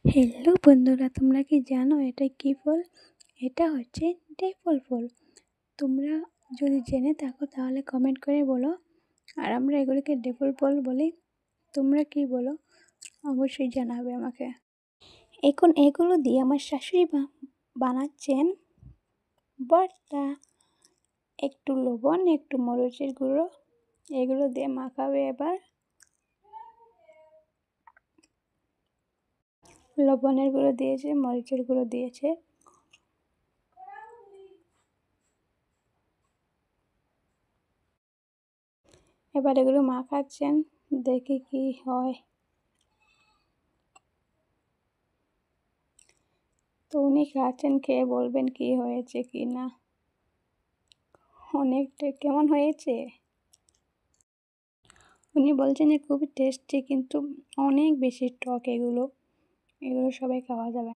Hello বন্ধুরা, তোমরা কি জানো এটা কী ফল? এটা হচ্ছে ডেফল ফল। তোমরা যদি জেনে থাকো তাহলে কমেন্ট করে বলো। আর আমরা এগুলিকে ডেফল ফল বলি। তোমরা কি বলো অবশ্যই জানাবে আমাকে। এখন এগুলো দিয়ে আমার শাশুড়ি বানাচ্ছেন ভর্তা। একটু লবণ, একটু মরিচের গুঁড়ো, এগুলো দিয়ে মাখাবে। এবার লবণের গুঁড়ো দিয়েছে, মরিচের গুঁড়ো দিয়েছে। এবার এগুলো মাখাচ্ছেন, দেখি কি হয়। তো উনি খাচ্ছেন, খেয়ে বলবেন কি হয়েছে কি না। অনেকটা কেমন হয়েছে। উনি বলছেন যে খুবই টেস্টি, কিন্তু অনেক বেশি টক। এগুলো সবাই খাওয়া যাবে।